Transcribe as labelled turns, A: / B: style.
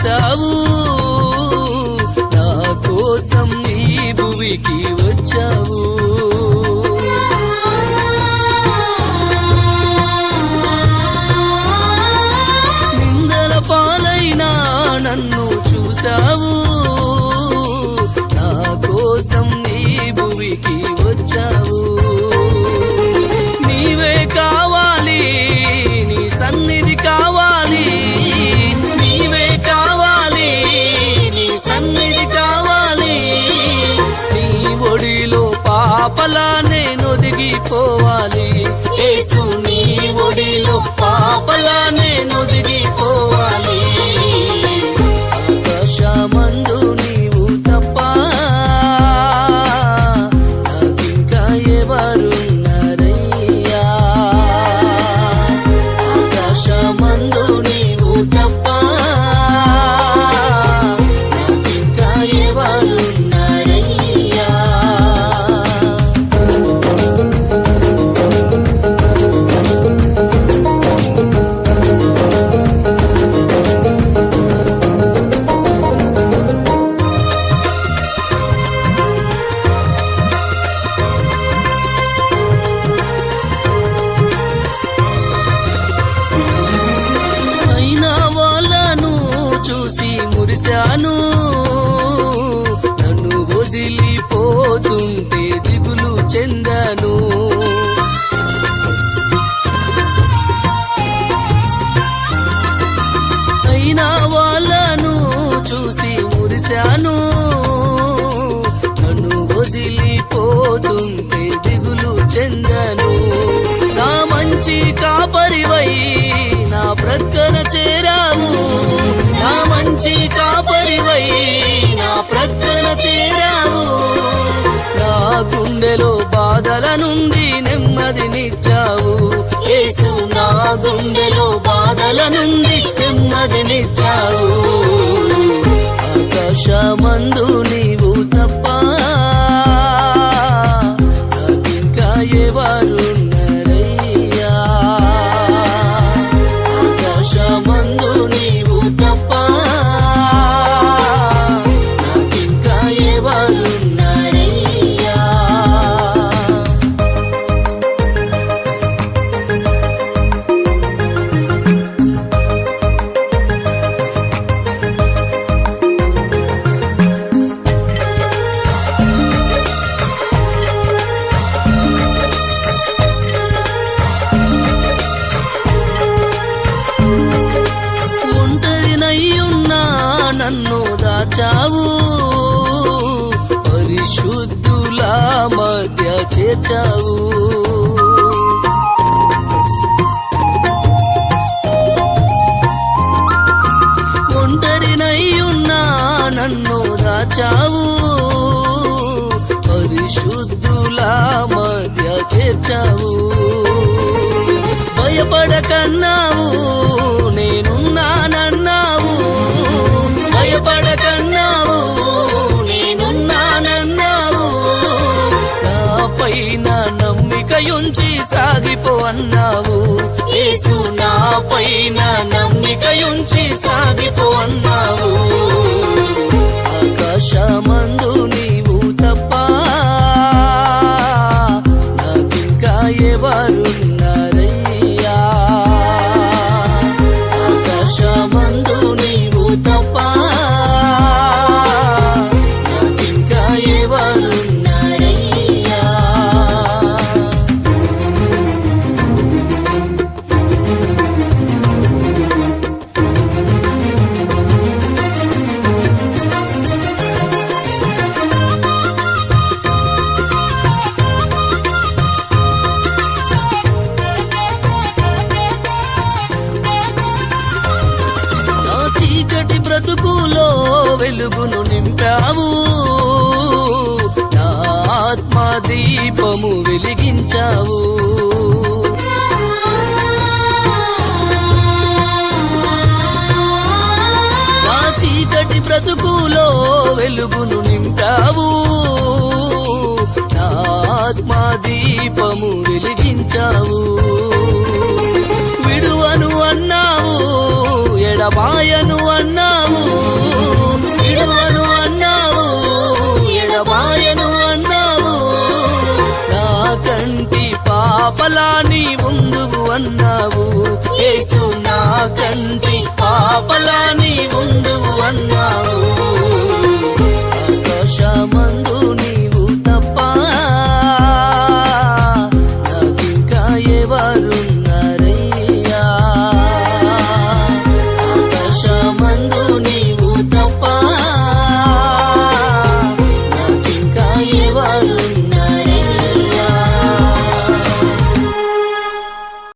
A: చూసావు, నా కోసం ఈ భువికి వచ్చావు. నిందల పాలైనా నన్ను చూసావు, నా కోసం ఈ భువికి వచ్చావు. నీవే కావాలి, నీ సన్నిధి కావాలి, నీవే కావాలి, నీ సన్నిధి కావాలి. నీ ఒడిలో పాపలా నేను ఒదిగిపోవాలి యేసు, నీ ఒడిలో పాపలా నేను ఒదిగిపోవాలి. ఆకాశమందు నీవు తప్ప నాకింకా ఎవరున్నారయ్యా. ఆకాశమందు నీవు తప్ప నాకింకా ఎవరున్నారయ్యా. అయినా వాళ్ళను చూసి మురిశాను, నన్ను వదిలిపోతుంటే దిగులు చెందాను. అయినా వాళ్ళను చూసి మురిశాను, నన్ను వదిలిపోతుంటే దిగులు చెందాను. నా మంచి కాపరివై నా ప్రక్కన చేరావు, నా మంచి కాపరివై నా ప్రక్కన చేరావు. నా గుండెలో బాధల నుండి నెమ్మదినిచ్చావు యేసు, నా గుండెలో బాధల నుండి నెమ్మదినిచ్చావు. ఆకాశమందు నీవు తప్ప నాకింకా ఎవరున్నారయ్యా. ఆకాశమందు నీవు తప్ప నాకింకా ఎవరున్నారయ్యా. ఒంటరినయ్యున్నా నన్ను దాచావు, పరిశుద్ధుల మధ్య చేర్చావు. ఒంటరినయ్యున్నా నన్ను దాచావు, పరిశుద్ధుల మధ్య చేర్చావు. భయపడకన్నావు, నేనున్నానన్నావు, భయపడకన్నావు, నేనున్నానన్నావు. నాపైన నమ్మికయుంచి సాగిపో అన్నావు యేసు, నాపైన నమ్మికయుంచి సాగిపో అన్నావు. ఆకాశమందు నీవు తప్ప నాకింకా ఎవరున్నారయ్యా. ఆకాశమందు నీవు తప్ప నాకింకా ఎవరున్నారయ్యా. చీకటి బ్రతుకులో వెలుగును నింపావు, నా ఆత్మ దీపము వెలిగించావు. నా చీకటి బ్రతుకులో వెలుగును నింపావు, నా ఆత్మ దీపము వెలిగించావు. విడువను అన్నావు, ఎడబాయను అన్నావు, పాపలా నీ ఉందువు అన్నావు. యేసు నా కంటి పాపలా నీ ఉందువు అన్నావు.